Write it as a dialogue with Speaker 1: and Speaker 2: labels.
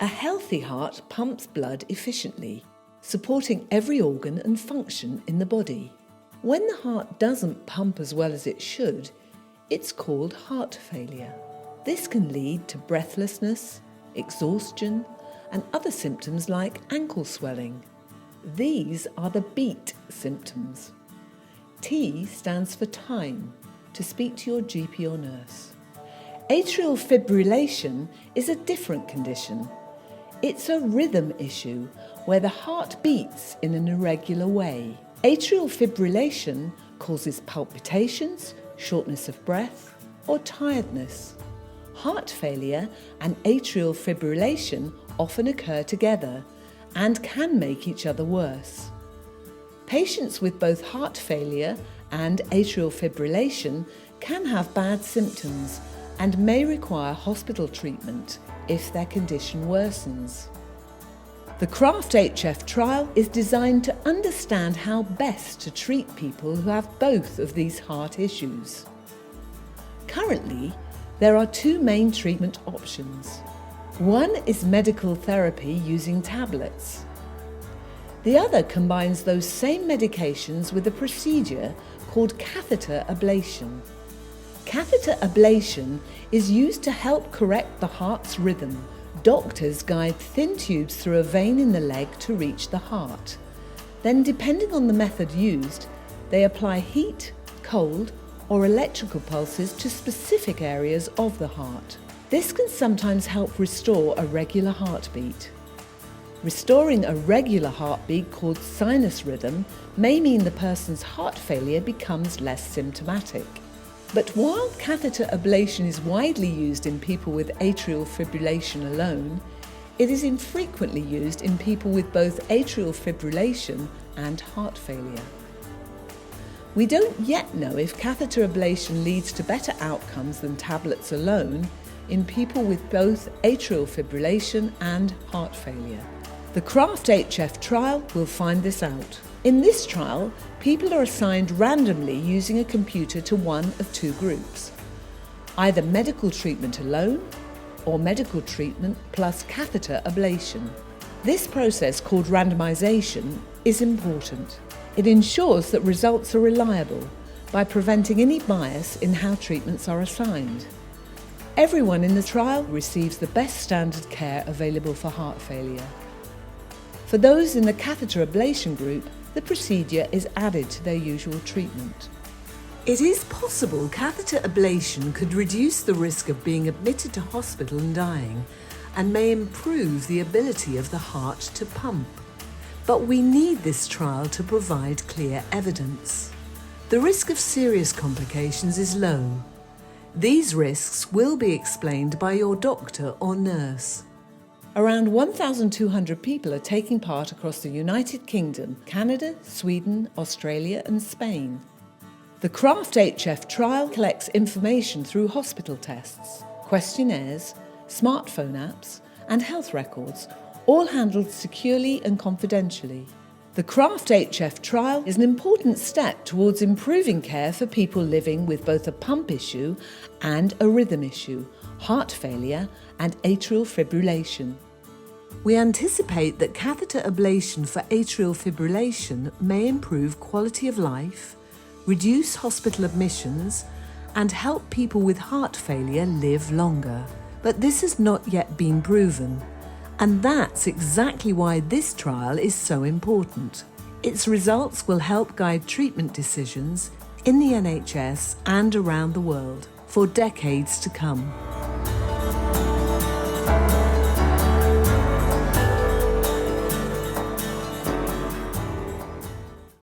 Speaker 1: A healthy heart pumps blood efficiently, supporting every organ and function in the body. When the heart doesn't pump as well as it should, it's called heart failure. This can lead to breathlessness, exhaustion, and other symptoms like ankle swelling. These are the beat symptoms. T stands for time, to speak to your GP or nurse. Atrial fibrillation is a different condition. It's a rhythm issue where the heart beats in an irregular way. Atrial fibrillation causes palpitations, shortness of breath, or tiredness. Heart failure and atrial fibrillation often occur together and can make each other worse. Patients with both heart failure and atrial fibrillation can have bad symptoms and may require hospital treatment if their condition worsens. The CRAAFT HF trial is designed to understand how best to treat people who have both of these heart issues. Currently, there are two main treatment options. One is medical therapy using tablets. The other combines those same medications with a procedure called catheter ablation. Catheter ablation is used to help correct the heart's rhythm. Doctors guide thin tubes through a vein in the leg to reach the heart. Then, depending on the method used, they apply heat, cold, or electrical pulses to specific areas of the heart. This can sometimes help restore a regular heartbeat. Restoring a regular heartbeat called sinus rhythm may mean the person's heart failure becomes less symptomatic. But while catheter ablation is widely used in people with atrial fibrillation alone, it is infrequently used in people with both atrial fibrillation and heart failure. We don't yet know if catheter ablation leads to better outcomes than tablets alone in people with both atrial fibrillation and heart failure. The CRAAFT HF trial will find this out. In this trial, people are assigned randomly using a computer to one of two groups, either medical treatment alone or medical treatment plus catheter ablation. This process, called randomization, is important. It ensures that results are reliable by preventing any bias in how treatments are assigned. Everyone in the trial receives the best standard care available for heart failure. For those in the catheter ablation group, the procedure is added to their usual treatment. It is possible catheter ablation could reduce the risk of being admitted to hospital and dying, and may improve the ability of the heart to pump. But we need this trial to provide clear evidence. The risk of serious complications is low. These risks will be explained by your doctor or nurse. Around 1,200 people are taking part across the United Kingdom, Canada, Sweden, Australia and Spain. The CRAAFT HF trial collects information through hospital tests, questionnaires, smartphone apps and health records, all handled securely and confidentially. The CRAAFT HF trial is an important step towards improving care for people living with both a pump issue and a rhythm issue, heart failure and atrial fibrillation. We anticipate that catheter ablation for atrial fibrillation may improve quality of life, reduce hospital admissions, and help people with heart failure live longer. But this has not yet been proven. And that's exactly why this trial is so important. Its results will help guide treatment decisions in the NHS and around the world for decades to come.